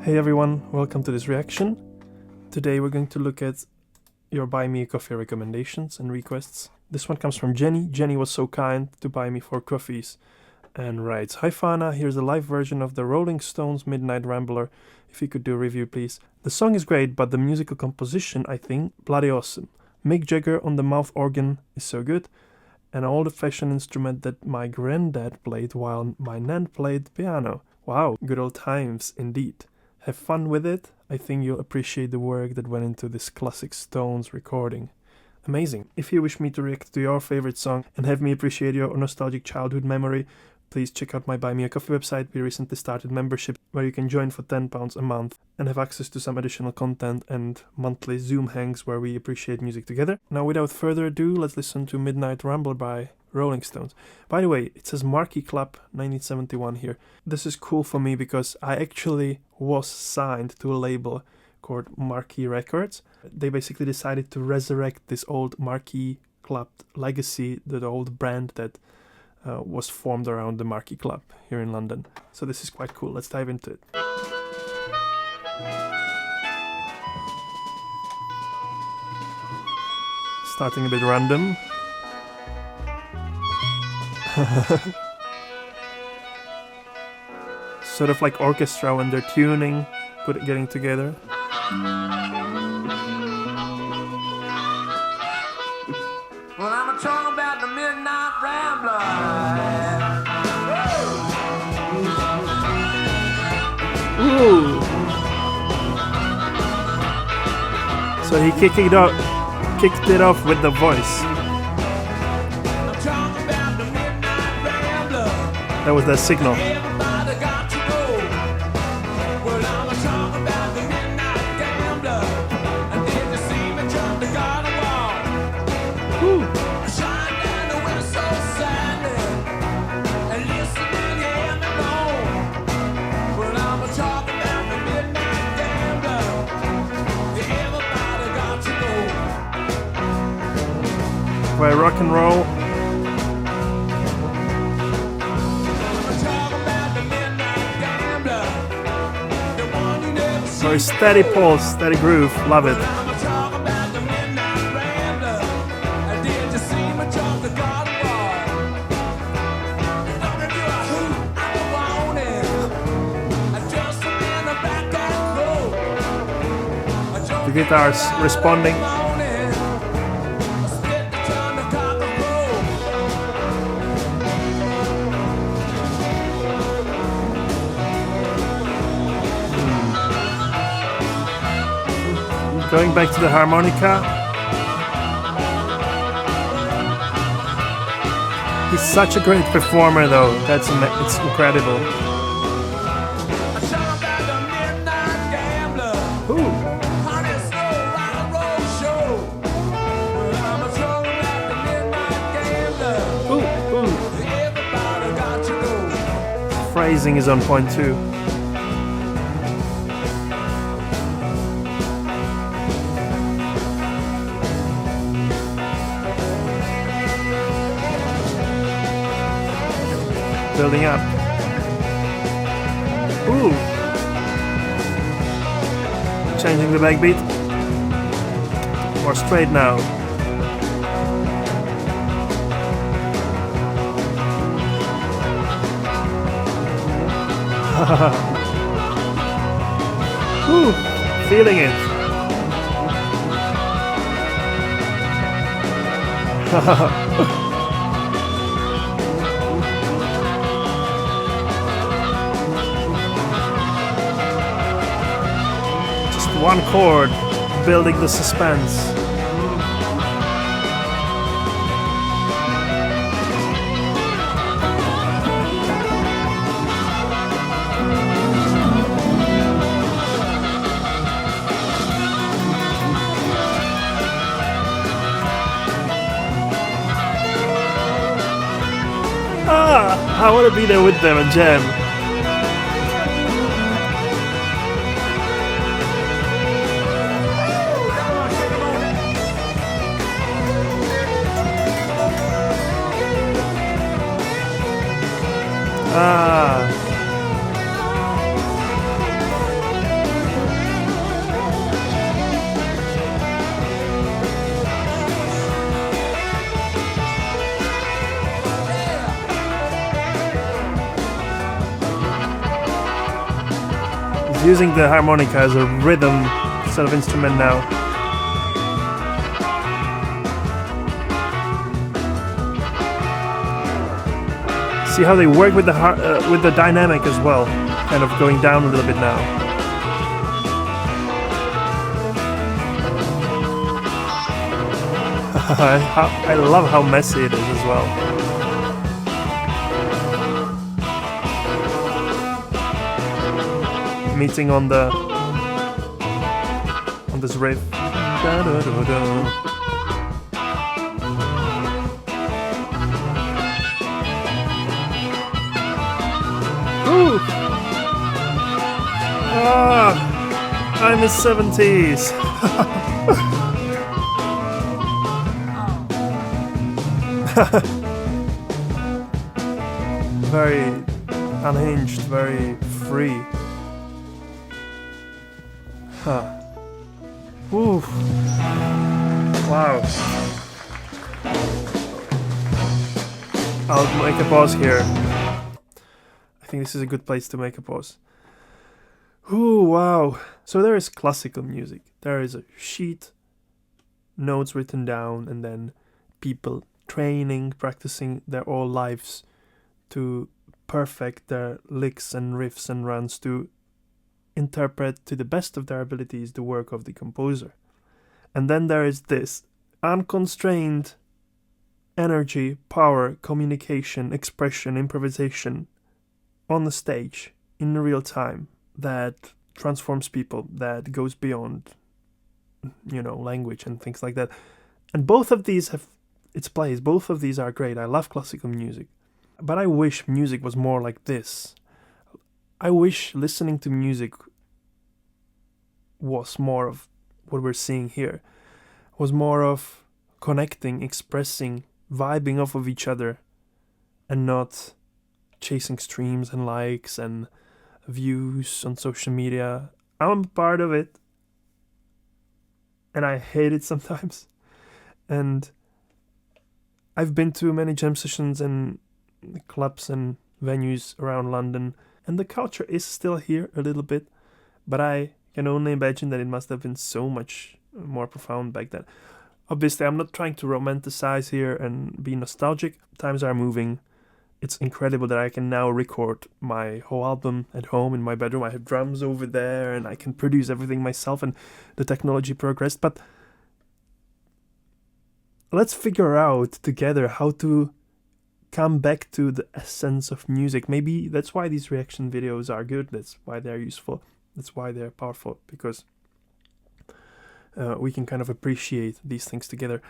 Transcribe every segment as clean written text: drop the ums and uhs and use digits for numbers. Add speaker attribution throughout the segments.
Speaker 1: Hey everyone, welcome to this reaction. Today we're going to look at your Buy Me a Coffee recommendations and requests. This one comes from Jenny. Jenny was so kind to buy me 4 coffees and writes, "Hi Fana, here's a live version of the Rolling Stones' Midnight Rambler. If you could do a review, please. The song is great, but the musical composition, I think, bloody awesome. Mick Jagger on the mouth organ is so good, an old-fashioned instrument that my granddad played while my nan played piano. Wow, good old times indeed. Have fun with it. I think you'll appreciate the work that went into this classic Stones recording. Amazing. If you wish me to react to your favorite song and have me appreciate your nostalgic childhood memory, please check out my Buy Me a Coffee website. We recently started membership where you can join for £10 a month and have access to some additional content and monthly Zoom hangs where we appreciate music together. Now, without further ado, let's listen to Midnight Rambler by Rolling Stones. By the way, it says Marquee Club 1971 here. This is cool for me because I actually was signed to a label called Marquee Records. They basically decided to resurrect this old Marquee Club legacy, the old brand that was formed around the Marquee Club here in London. So this is quite cool. Let's dive into it. Starting a bit random. Sort of like orchestra when they're tuning, getting together.
Speaker 2: Well, I'm talking about the Midnight Rambler.
Speaker 1: Ooh. So he kicked it off with the voice.
Speaker 2: I'm talking about the Midnight Rambler.
Speaker 1: That was the signal.
Speaker 2: Everybody got to go. Well, I'm talking about the Midnight Rambler. And did you see me jump the garden wall?
Speaker 1: Ooh.
Speaker 2: Shine down the window so sadly. And listen when you hear me blow. Well, I'm talking about the Midnight Rambler. Everybody got to go.
Speaker 1: By rock and roll. Very steady pulse, steady groove, love it. The guitar's responding. Going back to the harmonica. He's such a great performer though, it's incredible. Ooh. Ooh. Phrasing is on point too. Building up. Ooh. Changing the backbeat. More straight now. Ooh, feeling it. One chord, building the suspense. I want to be there with them and jam. He's using the harmonica as a rhythm sort of instrument now. See how they work with the dynamic as well, kind of going down a little bit now. I love how messy it is as well. Meeting on this riff. Da, da, da, da. Ooh. Ah, I miss 70s. Very unhinged, very free. Huh. Woo. Wow. I'll make a pause here. I think this is a good place to make a pause. Ooh, wow. So there is classical music. There is a sheet, notes written down, and then people training, practicing their whole lives to perfect their licks and riffs and runs, to interpret to the best of their abilities the work of the composer. And then there is this unconstrained energy, power, communication, expression, improvisation on the stage in real time that transforms people, that goes beyond, language and things like that. And both of these have its place. Both of these are great. I love classical music. But I wish music was more like this. I wish listening to music was more of what we're seeing here. Was more of connecting, expressing, vibing off of each other, and not chasing streams and likes and views on social media. I'm part of it, and I hate it sometimes. And I've been to many jam sessions and clubs and venues around London, and the culture is still here a little bit, but I can only imagine that it must have been so much more profound back then. Obviously, I'm not trying to romanticize here and be nostalgic. Times are moving. It's incredible that I can now record my whole album at home in my bedroom. I have drums over there and I can produce everything myself, and the technology progressed. But let's figure out together how to come back to the essence of music. Maybe that's why these reaction videos are good. That's why they're useful. That's why they're powerful, because we can kind of appreciate these things together.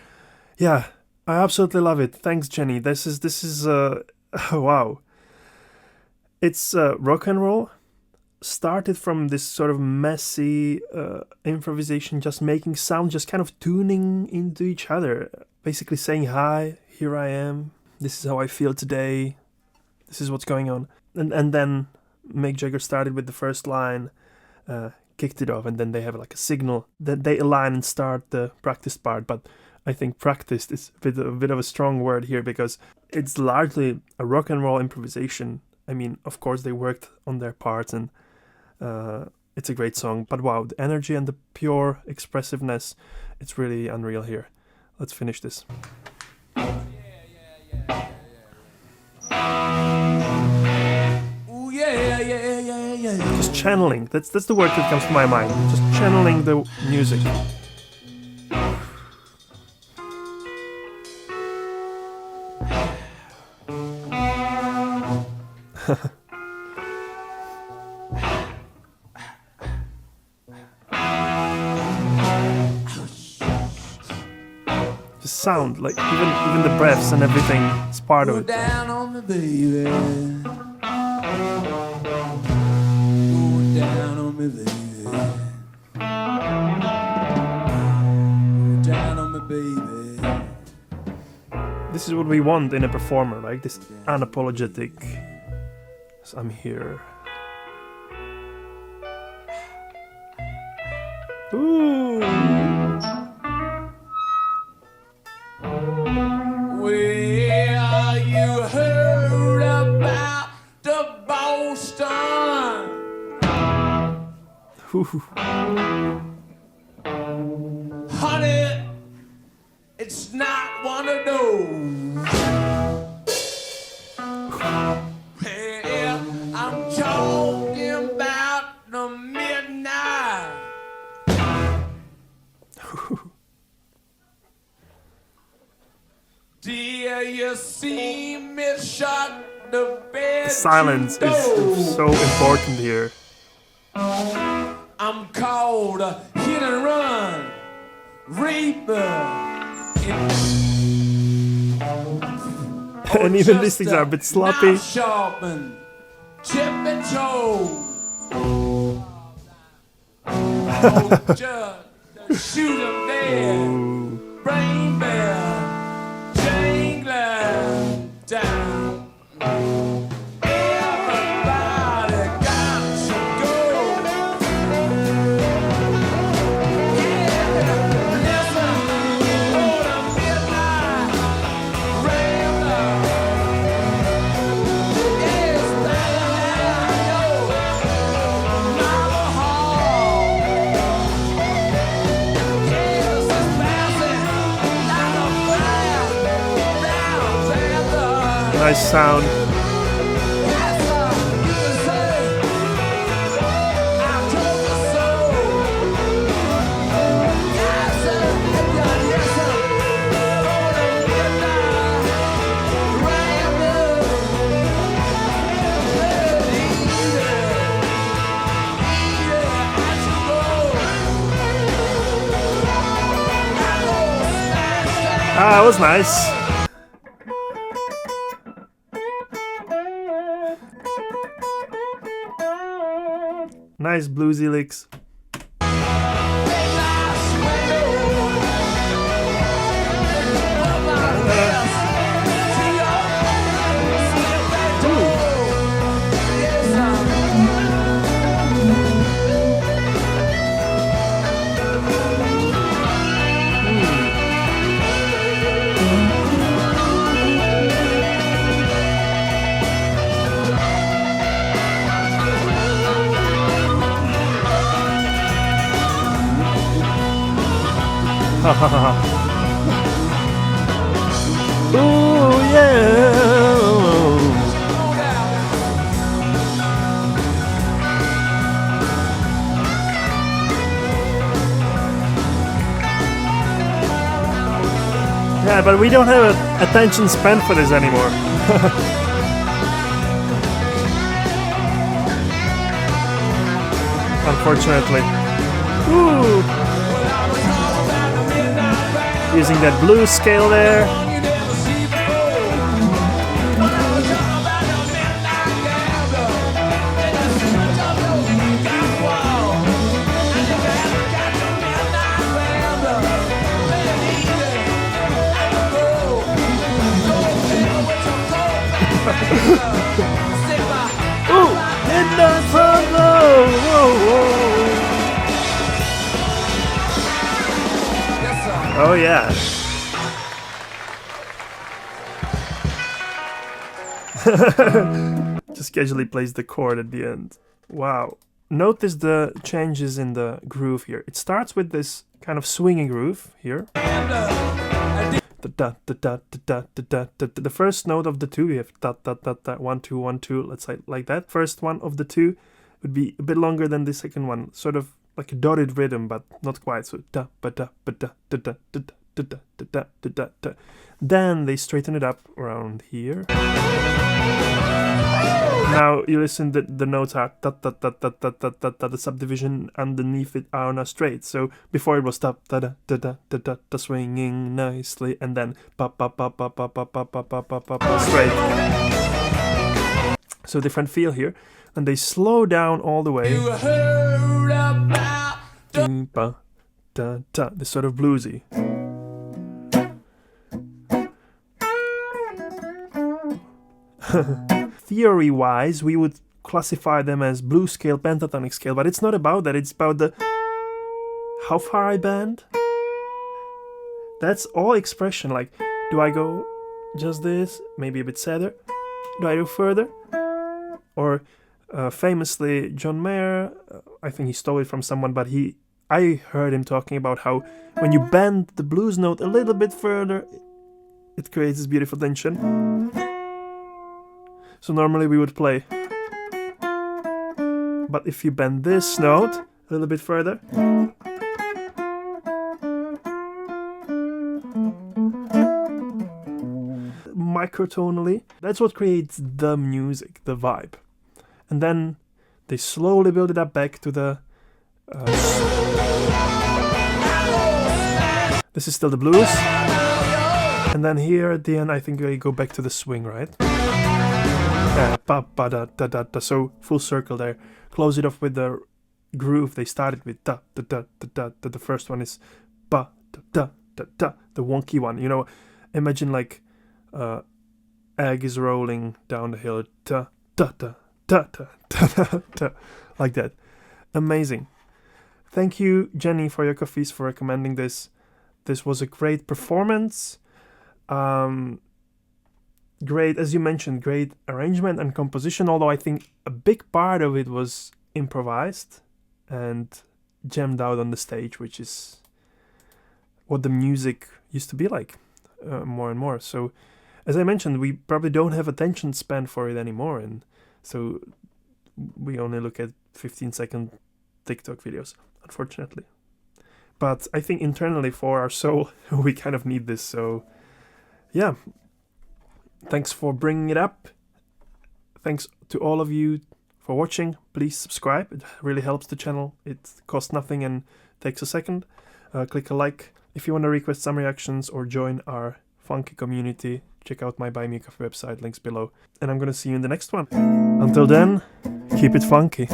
Speaker 1: Yeah, I absolutely love it. Thanks, Jenny. This is wow. It's rock and roll. Started from this sort of messy improvisation, just making sound, just kind of tuning into each other. Basically saying, hi, here I am. This is how I feel today. This is what's going on. And then Mick Jagger started with the first line, kicked it off, and then they have like a signal that they align and start the practice part. But I think practiced is a bit of a strong word here, because it's largely a rock and roll improvisation. I mean, of course they worked on their parts, and it's a great song. But wow, the energy and the pure expressiveness, it's really unreal here. Let's finish this. Just channeling. That's the word that comes to my mind. Just channeling the music. The sound, like even the breaths and everything, is part of it.
Speaker 2: Down on me, baby. Down on me, baby. Down on me, baby.
Speaker 1: This is what we want in a performer, like this unapologetic. So I'm here. Ooh.
Speaker 2: Well, you heard about the Boston Honey, it's not one of those. Well, I'm talking about the midnight. Dear, you see me shut the bed.
Speaker 1: Silence is so important here.
Speaker 2: I'm called a hit and run reaper.
Speaker 1: And even these things are a bit sloppy.
Speaker 2: Sharpen, chip and toe. Just shoot a bear, brain bear, jangling down. Everybody got to go. Yeah, listen for the Midnight Rambler. Yes, baby, I know. Novel Hall. Yes, it's bouncing like a brown panther.
Speaker 1: Nice sound. Ah, that was nice. Nice bluesy licks. Ooh, yeah. Yeah, but we don't have attention span for this anymore. Unfortunately. Ooh. Using that blues scale there. Ooh, Midnight Rambler! Whoa, whoa. Oh yeah. Just casually plays the chord at the end. Wow. Notice the changes in the groove here. It starts with this kind of swinging groove here. The first note of the two, we have da da da da 1 2 1 2. Let's say like that. First one of the two would be a bit longer than the second one, sort of like a dotted rhythm, but not quite. So da ba da ba da da da da da da da da da da. Then they straighten it up around here. Now you listen, the notes are da da da da da da da da. The subdivision underneath it are now straight. So before it was da da da da da da da, swinging nicely, and then pa pa pa pa pa pa pa pa pa pa pa straight. So different feel here, and they slow down all the way. They're sort of bluesy. Theory-wise, we would classify them as blues scale, pentatonic scale, but it's not about that. It's about the how far I bend. That's all expression. Like, do I go just this, maybe a bit sadder? Do I go further? Or Famously, John Mayer, I think he stole it from someone, but I heard him talking about how when you bend the blues note a little bit further, it creates this beautiful tension. So normally we would play, but if you bend this note a little bit further, microtonally, that's what creates the music, the vibe. And then they slowly build it up back to the this is still the blues, and then here at the end I think they go back to the swing, right? Ba ba da da da da. So full circle there. Close it off with the groove they started with. Da da da da da da. The first one is ba da da da da. The wonky one. You know, imagine like egg is rolling down the hill. Da da da da da da da da. Like that. Amazing. Thank you, Jenny, for your coffees, for recommending this. This was a great performance. Great, as you mentioned, great arrangement and composition, although I think a big part of it was improvised and jammed out on the stage, which is what the music used to be like more and more. So, as I mentioned, we probably don't have attention span for it anymore, and so we only look at 15-second TikTok videos, unfortunately. But I think internally for our soul, we kind of need this, so yeah. Thanks for bringing it up. Thanks to all of you for watching. Please subscribe. It really helps the channel. It costs nothing and takes a second. Click a like. If you want to request some reactions or join our funky community, check out my Buy Me a Coffee website, links below. And I'm going to see you in the next one. Until then, keep it funky.